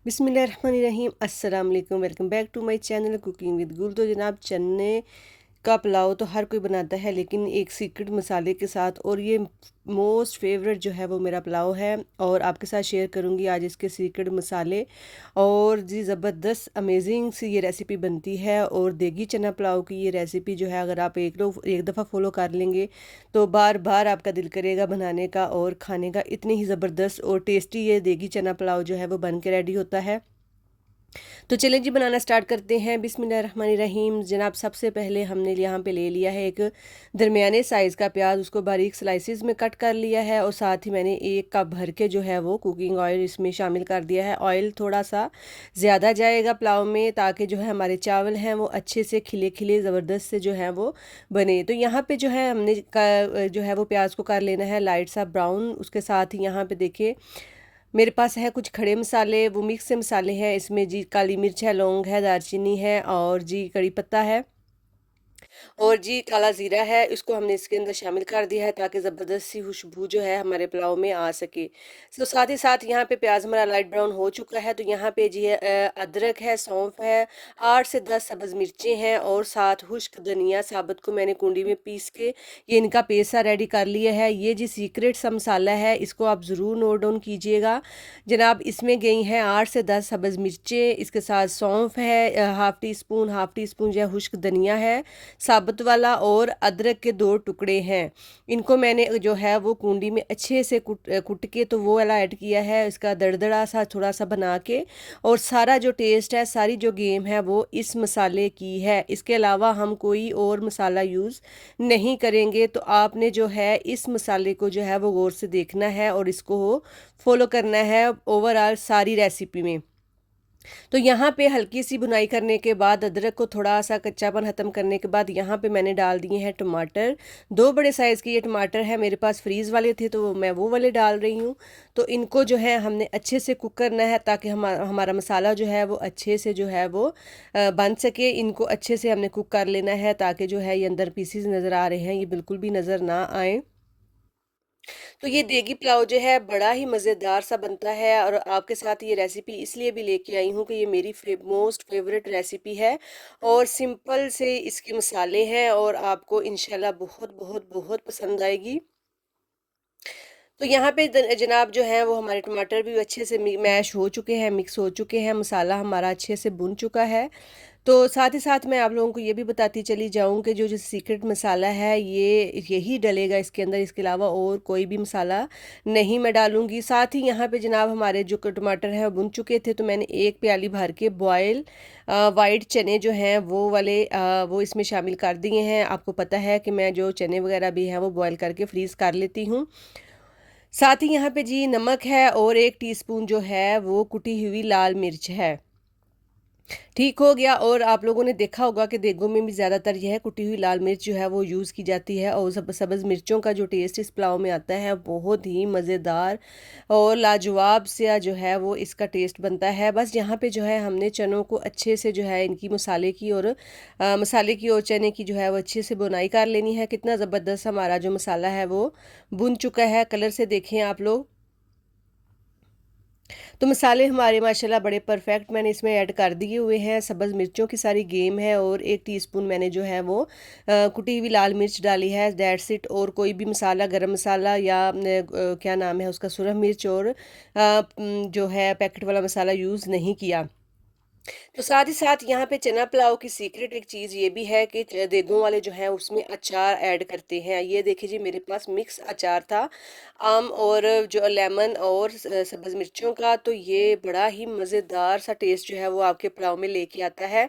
बिस्मिल्लाहिर्रहमानिर्रहीम अस्सलाम वालेकुम। Welcome back to my channel cooking with Gul. तो जनाब, चने का पुलाव तो हर कोई बनाता है, लेकिन एक सीक्रेट मसाले के साथ, और ये मोस्ट फेवरेट जो है वो मेरा पुलाव है। और आपके साथ शेयर करूंगी आज इसके सीक्रेट मसाले। और जी ज़बरदस्त अमेजिंग सी ये रेसिपी बनती है। और देगी चना पुलाव की ये रेसिपी जो है, अगर आप एक दफ़ा फॉलो कर लेंगे तो बार बार आपका दिल करेगा बनाने का और खाने का। इतनी ही ज़बरदस्त और टेस्टी ये देगी चना पुलाव जो है वो बन के रेडी होता है। तो चलें जी, बनाना स्टार्ट करते हैं। बिस्मिल्लाहिर्रहमानिर्रहीम। जनाब, सबसे पहले हमने यहाँ पे ले लिया है एक दरमियाने साइज़ का प्याज, उसको बारीक स्लाइसिस में कट कर लिया है। और साथ ही मैंने 1 कप भर के जो है वो कुकिंग ऑयल इसमें शामिल कर दिया है। ऑयल थोड़ा सा ज़्यादा जाएगा पुलाव में, ताकि जो है हमारे चावल हैं वो अच्छे से खिले खिले ज़बरदस्त से जो है वो बने। तो यहाँ पे जो है हमने जो है वो प्याज को कर लेना है लाइट सा ब्राउन। उसके साथ ही यहाँ पे देखिए मेरे पास है कुछ खड़े मसाले, वो मिक्स से मसाले हैं। इसमें जी काली मिर्च है, लौंग है, दालचीनी है और जी कड़ी पत्ता है और जी काला ज़ीरा है। इसको हमने इसके अंदर शामिल कर दिया है ताकि ज़बरदस्त सी खुशबू जो है हमारे पुलाव में आ सके। तो साथ ही साथ यहाँ पे प्याज हमारा लाइट ब्राउन हो चुका है। तो यहाँ पे जी अदरक है, सौंफ है, 8 से 10 सब्ज़ मिर्चें हैं और साथ खुश्क धनिया साबुत को मैंने कुंडी में पीस के ये इनका पेस्ट सा रेडी कर लिया है। ये जी सीक्रेट सा मसाला है, इसको आप ज़रूर नोट डाउन कीजिएगा जनाब। इसमें गई हैं 8 से 10 सब्ज़ मिर्चें, इसके साथ सौंफ है, हाफ़ टी स्पून जो है खुश्क धनिया है साबुत वाला, और अदरक के 2 टुकड़े हैं। इनको मैंने जो है वो कुंडी में अच्छे से कुट के तो वो वाला ऐड किया है, इसका दरदरा सा थोड़ा सा बना के। और सारा जो टेस्ट है, सारी जो गेम है वो इस मसाले की है। इसके अलावा हम कोई और मसाला यूज़ नहीं करेंगे। तो आपने जो है इस मसाले को जो है वो गौर से देखना है और इसको फॉलो करना है ओवरऑल सारी रेसिपी में। तो यहाँ पे हल्की सी भुनाई करने के बाद, अदरक को थोड़ा सा कच्चापन ख़त्म करने के बाद, यहाँ पे मैंने डाल दिए हैं टमाटर। 2 बड़े साइज़ के ये टमाटर है, मेरे पास फ्रीज़ वाले थे तो मैं वो वाले डाल रही हूँ। तो इनको जो है हमने अच्छे से कुक करना है ताकि हमारा मसाला जो है वो अच्छे से जो है वो बन सके। इनको अच्छे से हमने कुक कर लेना है ताकि जो है ये अंदर पीसीज नज़र आ रहे हैं ये बिल्कुल भी नज़र ना आए। तो ये देगी पुलाव जो है बड़ा ही मज़ेदार सा बनता है। और आपके साथ ये रेसिपी इसलिए भी लेके आई हूँ कि ये मेरी मोस्ट फेवरेट रेसिपी है और सिंपल से इसके मसाले हैं और आपको इंशाल्लाह बहुत बहुत बहुत पसंद आएगी। तो यहाँ पे जनाब जो है वो हमारे टमाटर भी अच्छे से मैश हो चुके हैं, मिक्स हो चुके हैं, मसाला हमारा अच्छे से भुन चुका है। तो साथ ही साथ मैं आप लोगों को ये भी बताती चली जाऊँ कि जो सीक्रेट मसाला है ये यही डलेगा इसके अंदर, इसके अलावा और कोई भी मसाला नहीं मैं डालूँगी। साथ ही यहाँ पे जनाब हमारे जो टमाटर हैं वो भुन चुके थे, तो मैंने 1 प्याली भर के बॉयल वाइट चने जो हैं वो वाले वो इसमें शामिल कर दिए हैं। आपको पता है कि मैं जो चने वगैरह भी हैं वो बॉयल करके फ्रीज़ कर लेती हूँ। साथ ही यहाँ पे जी नमक है और 1 टीस्पून जो है वो कुटी हुई लाल मिर्च है। ठीक हो गया। और आप लोगों ने देखा होगा कि देगों में भी ज़्यादातर यह कुटी हुई लाल मिर्च जो है वो यूज़ की जाती है। और सब्ज़ मिर्चों का जो टेस्ट इस पुलाव में आता है बहुत ही मज़ेदार और लाजवाब से जो है वो इसका टेस्ट बनता है। बस यहाँ पे जो है हमने चनों को अच्छे से जो है इनकी मसाले की और चने की जो है वो अच्छे से बुनाई कर लेनी है। कितना ज़बरदस्त हमारा जो मसाला है वो भुन चुका है, कलर से देखें आप लोग। तो मसाले हमारे माशाल्लाह बड़े परफेक्ट मैंने इसमें ऐड कर दिए हुए हैं। सब्ज़ मिर्चों की सारी गेम है और 1 टीस्पून मैंने जो है वो कुटी हुई लाल मिर्च डाली है, दैट्स इट। और कोई भी मसाला, गरम मसाला या क्या नाम है उसका, सुरख मिर्च और जो है पैकेट वाला मसाला यूज़ नहीं किया। तो साथ ही साथ यहाँ पे चना पुलाव की सीक्रेट एक चीज़ ये भी है कि देगों वाले जो हैं उसमें अचार ऐड करते हैं। ये देखिए जी, मेरे पास मिक्स अचार था, आम और जो लेमन और सब्ज़ मिर्चों का। तो ये बड़ा ही मज़ेदार सा टेस्ट जो है वो आपके पुलाव में लेके आता है।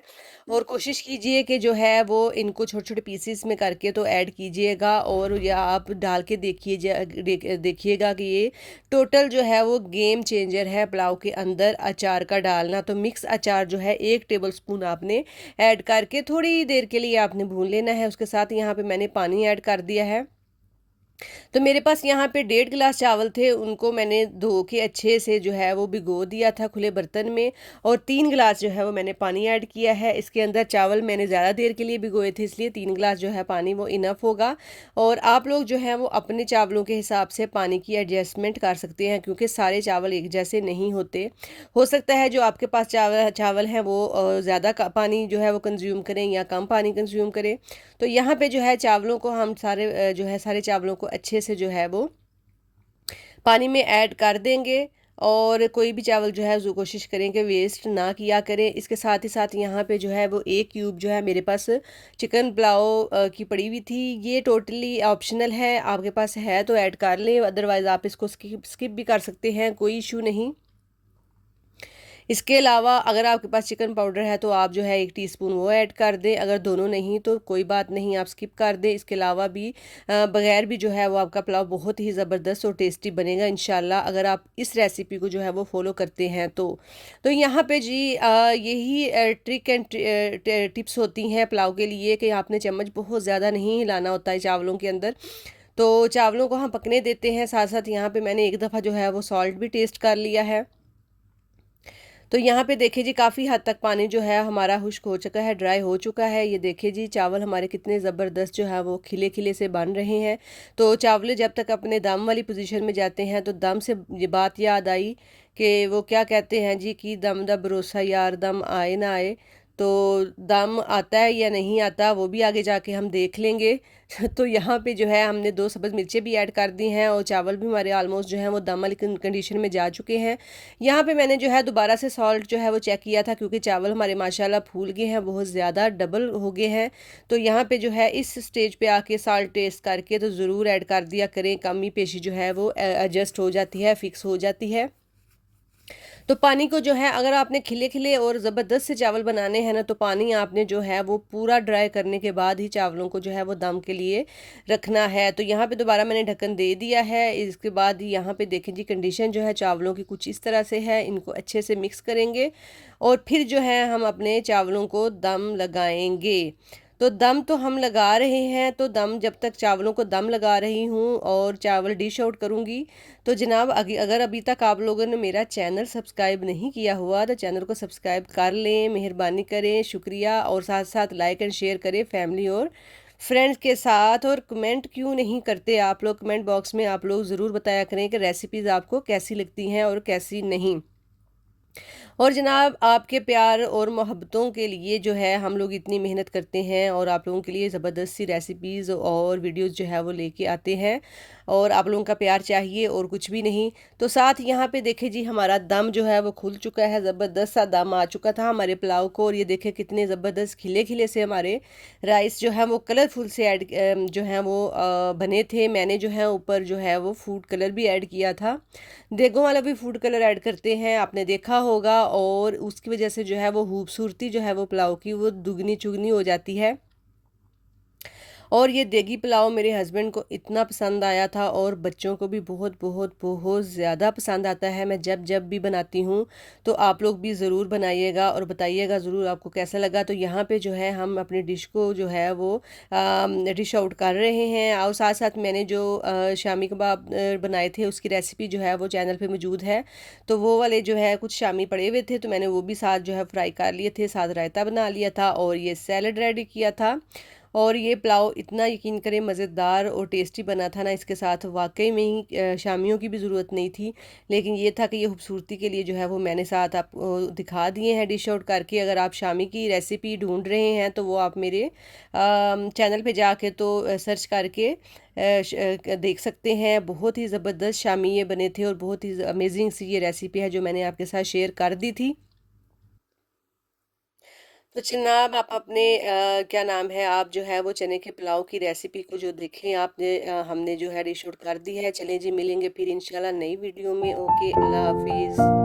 और कोशिश कीजिए कि जो है वो इनको छोटे छोटे पीसीस में करके तो ऐड कीजिएगा, और या आप डाल के देखिएगा कि ये टोटल जो है वो गेम चेंजर है पुलाव के अंदर अचार का डालना। तो मिक्स अचार जो है 1 टेबलस्पून आपने ऐड करके थोड़ी देर के लिए आपने भून लेना है। उसके साथ यहाँ पे मैंने पानी ऐड कर दिया है। तो मेरे पास यहाँ पे 1.5 गिलास चावल थे, उनको मैंने धो के अच्छे से जो है वो भिगो दिया था खुले बर्तन में, और 3 गिलास जो है वो मैंने पानी ऐड किया है। इसके अंदर चावल मैंने ज़्यादा देर के लिए भिगोए थे, इसलिए 3 गिलास जो है पानी वो इनफ होगा। और आप लोग जो है वो अपने चावलों के हिसाब से पानी की एडजस्टमेंट कर सकते हैं, क्योंकि सारे चावल एक जैसे नहीं होते। हो सकता है जो आपके पास चावल चावल हैं वो ज़्यादा पानी जो है वो कंज्यूम करें या कम पानी कंज्यूम करें। तो यहाँ पे जो है चावलों को हम सारे जो है सारे चावलों को अच्छे से जो है वो पानी में ऐड कर देंगे। और कोई भी चावल जो है उसको कोशिश करें कि वेस्ट ना किया करें। इसके साथ ही साथ यहाँ पे जो है वो 1 क्यूब जो है मेरे पास चिकन पुलाव की पड़ी हुई थी। ये टोटली ऑप्शनल है, आपके पास है तो ऐड कर लें, अदरवाइज़ आप इसको स्किप भी कर सकते हैं, कोई इशू नहीं। इसके अलावा अगर आपके पास चिकन पाउडर है तो आप जो है 1 टीस्पून वो ऐड कर दें, अगर दोनों नहीं तो कोई बात नहीं, आप स्किप कर दें। इसके अलावा भी बगैर भी जो है वो आपका पुलाव बहुत ही ज़बरदस्त और टेस्टी बनेगा इंशाल्लाह, अगर आप इस रेसिपी को जो है वो फॉलो करते हैं तो यहाँ पे जी यही ट्रिक एंड टिप्स होती हैं पुलाव के लिए, कि आपने चम्मच बहुत ज़्यादा नहीं हिलाना होता है चावलों के अंदर। तो चावलों को हम पकने देते हैं, साथ साथ यहाँ पे मैंने एक दफ़ा जो है वो सॉल्ट भी टेस्ट कर लिया है। तो यहाँ पे देखिए जी काफ़ी हद तक पानी जो है हमारा खुश्क हो चुका है, ड्राई हो चुका है। ये देखिए जी चावल हमारे कितने ज़बरदस्त जो है वो खिले खिले से बन रहे हैं। तो चावल जब तक अपने दम वाली पोजीशन में जाते हैं तो दम से ये बात याद आई कि वो क्या कहते हैं जी कि दम दा भरोसा यार, दम आए ना आए। तो दम आता है या नहीं आता वो भी आगे जाके हम देख लेंगे। तो यहाँ पे जो है हमने 2 सब्ज़ मिर्चें भी ऐड कर दी हैं, और चावल भी हमारे ऑलमोस्ट जो है वो दम वाली कंडीशन में जा चुके हैं। यहाँ पे मैंने जो है दोबारा से सॉल्ट जो है वो चेक किया था, क्योंकि चावल हमारे माशाल्लाह फूल गए हैं, बहुत ज़्यादा डबल हो गए हैं। तो यहाँ पे जो है इस स्टेज पे आके साल्ट टेस्ट करके तो ज़रूर ऐड कर दिया करें, कमी पेशी जो है वो एडजस्ट हो जाती है, फिक्स हो जाती है। तो पानी को जो है अगर आपने खिले खिले और ज़बरदस्त से चावल बनाने हैं ना, तो पानी आपने जो है वो पूरा ड्राई करने के बाद ही चावलों को जो है वो दम के लिए रखना है। तो यहाँ पे दोबारा मैंने ढक्कन दे दिया है। इसके बाद यहाँ पे देखें जी कंडीशन जो है चावलों की कुछ इस तरह से है। इनको अच्छे से मिक्स करेंगे और फिर जो है हम अपने चावलों को दम लगाएंगे। तो दम तो हम लगा रहे हैं, तो दम जब तक चावलों को दम लगा रही हूँ और चावल डिश आउट करूँगी, तो जनाब अगर अभी तक आप लोगों ने मेरा चैनल सब्सक्राइब नहीं किया हुआ तो चैनल को सब्सक्राइब कर लें, मेहरबानी करें, शुक्रिया। और साथ साथ लाइक एंड शेयर करें फैमिली और फ्रेंड्स के साथ। और कमेंट क्यों नहीं करते आप लोग, कमेंट बॉक्स में आप लोग ज़रूर बताया करें कि रेसिपीज़ आपको कैसी लगती हैं और कैसी नहीं। और जनाब आपके प्यार और मोहब्बतों के लिए जो है हम लोग इतनी मेहनत करते हैं, और आप लोगों के लिए ज़बरदस्त सी रेसिपीज़ और वीडियोस जो है वो लेके आते हैं, और आप लोगों का प्यार चाहिए और कुछ भी नहीं। तो साथ यहाँ पे देखे जी हमारा दम जो है वो खुल चुका है, ज़बरदस्त सा दम आ चुका था हमारे पुलाव को। और ये देखे कितने ज़बरदस्त खिले खिले से हमारे राइस जो है वो कलरफुल से ऐड जो है वो बने थे। मैंने जो है ऊपर जो है वो फूड कलर भी ऐड किया था, देगों वाला भी फूड कलर ऐड करते हैं, आपने देखा होगा। और उसकी वजह से जो है वो खूबसूरती जो है वो पुलाव की वो दुगनी चुगनी हो जाती है। और ये देगी पुलाव मेरे हस्बैंड को इतना पसंद आया था, और बच्चों को भी बहुत बहुत बहुत ज़्यादा पसंद आता है। मैं जब जब भी बनाती हूँ तो आप लोग भी ज़रूर बनाइएगा और बताइएगा ज़रूर आपको कैसा लगा। तो यहाँ पे जो है हम अपनी डिश को जो है वो डिश आउट कर रहे हैं। और साथ साथ मैंने जो शामी कबाब बनाए थे उसकी रेसिपी जो है वो चैनल पे मौजूद है। तो वो वाले जो है कुछ शामी पड़े हुए थे, तो मैंने वो भी साथ जो है फ्राई कर लिए थे, साथ रायता बना लिया था और ये सैलड रेडी किया था। और ये पुलाव इतना यकीन करें मज़ेदार और टेस्टी बना था ना, इसके साथ वाकई में ही शामियों की भी ज़रूरत नहीं थी। लेकिन ये था कि ये खूबसूरती के लिए जो है वो मैंने साथ आपको दिखा दिए हैं डिश आउट करके। अगर आप शामी की रेसिपी ढूंढ रहे हैं तो वो आप मेरे चैनल पे जाके तो सर्च करके देख सकते हैं। बहुत ही ज़बरदस्त शामी ये बने थे, और बहुत ही अमेजिंग सी ये रेसिपी है जो मैंने आपके साथ शेयर कर दी थी। तो जनाब आप अपने क्या नाम है, आप जो है वो चने के पुलाव की रेसिपी को जो देखें आपने, हमने जो है डिश आउट कर दी है। चलें जी मिलेंगे फिर इंशाल्लाह नई वीडियो में। ओके, अल्लाह हाफिज़।